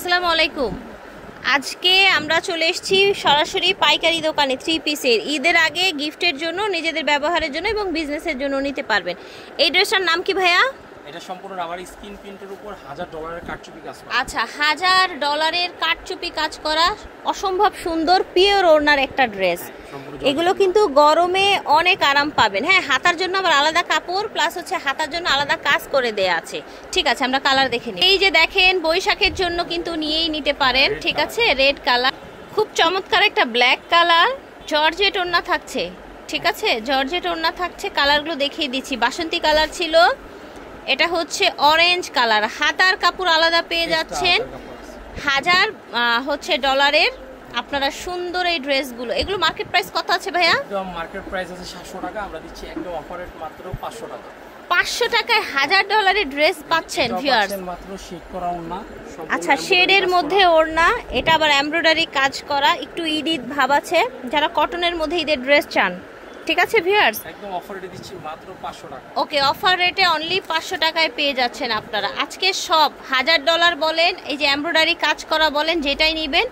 আসসালামু আলাইকুম। আজকে আমরা চলে এসেছি সরাসরি পাইকারি দোকানে থ্রি পিসের। ঈদের আগে গিফটের জন্য, নিজেদের ব্যবহারের জন্য এবং বিজনেসের জন্য নিতে পারবেন। এই ড্রেসটার নাম কি ভাইয়া? এটা সম্পূর্ণ রাবার স্ক্রিন প্রিন্টের উপর $1000 কারচুপি কাজ করা। আচ্ছা, $1000 কারচুপি কাজ করা, অসম্ভব সুন্দর পিওর ওড়নার একটা ড্রেস। এগুলো কিন্তু গরমে অনেক আরাম পাবেন। হ্যাঁ, হাতার জন্য আবার আলাদা কাপড়, প্লাস হচ্ছে হাতার জন্য আলাদা কাজ করে দেয়া আছে। ঠিক আছে, আমরা কালার দেখে নিই। এই যে দেখেন, বৈশাখের জন্য কিন্তু নিয়েই নিতে পারেন। ঠিক আছে, রেড কালার, খুব চমৎকার একটা ব্ল্যাক কালার, জর্জেট ওড়না থাকছে। ঠিক আছে, জর্জেট ওড়না থাকছে। কালারগুলো দেখিয়ে দিচ্ছি। বাসন্তী কালার ছিল, এটা হচ্ছে অরেঞ্জ কালার। হাতার কাপড় আলাদা পেয়ে যাচ্ছেন। $1000 আপনারা সুন্দর এই ড্রেসগুলো। এগুলো মার্কেট প্রাইস কত আছে ভাইয়া? একদম মার্কেট প্রাইস আছে 700 টাকা, আমরা দিচ্ছি একদম অফার রেট মাত্র 500 টাকা। 500 টাকায় $1000 ড্রেস পাচ্ছেন ভিউয়ার্স। মাত্র শেড করা ওড়না। আচ্ছা, শেডের মধ্যে ওড়না, এটা আবার এমব্রয়ডারি কাজ করা, একটু ঈদ ভাব আছে। যারা কটনের মধ্যে ঈদের ড্রেস চান, ঠিক আছে ভিউয়ার্স, একদম অফার রেটে দিচ্ছি মাত্র 500 টাকা। ওকে, অফার রেটে অনলি 500 টাকায় পেয়ে যাচ্ছেন আপনারা। আজকে সব $1000 বলেন, এই যে এমব্রয়ডারি কাজ করা বলেন, যেটাই নেবেন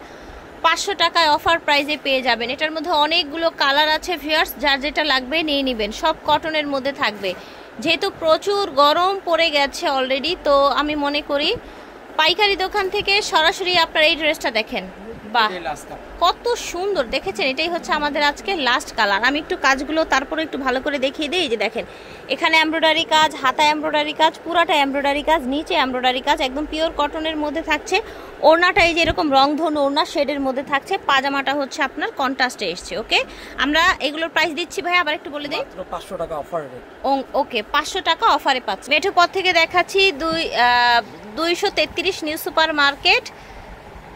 500 টাকায় অফার প্রাইসে পেয়ে যাবেন। এটার মধ্যে অনেকগুলো কালার আছে ভিউয়ার্স, যার যেটা লাগবে নিয়ে নেবেন। সব কটনের মধ্যে থাকবে। যেহেতু প্রচুর গরম পড়ে গেছে অলরেডি, তো আমি মনে করি পাইকারি দোকান থেকে সরাসরি আপনারা এই ড্রেসটা দেখেন। বাহ, কত সুন্দর দেখেছেন। এটাই হচ্ছে আমাদের আজকে লাস্ট কালার। আমি একটু কাজগুলো তারপরে একটু ভালো করে দেখিয়ে দিই। এই যে দেখেন, এখানে এমব্রয়ডারি কাজ, হাতা এমব্রয়ডারি কাজ, পুরাটা এমব্রয়ডারি কাজ, নিচে এমব্রয়ডারি কাজ, একদম পিওর কটনের মধ্যে থাকছে। ওড়নাটা এই যে এরকম রংধনু ওড়না শেডের মধ্যে থাকছে। পাজামাটা হচ্ছে আপনার কন্ট্রাস্টে এসছে। ওকে, আমরা এগুলোর প্রাইস দিচ্ছি ভাই, আবার একটু বলে দিই। মাত্র 500 টাকা অফার রেট। ওকে, 500 টাকা অফারে পাচ্ছি। মেঠো পথ থেকে দেখাচ্ছি 233 নিউ সুপার মার্কেট,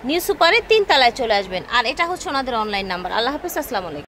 নিউ সুপারের 3 তলায় চলে আসবেন। আর এটা হচ্ছে ওনাদের অনলাইন নাম্বার। আল্লাহ হাফেজ, আসসালামু আলাইকুম।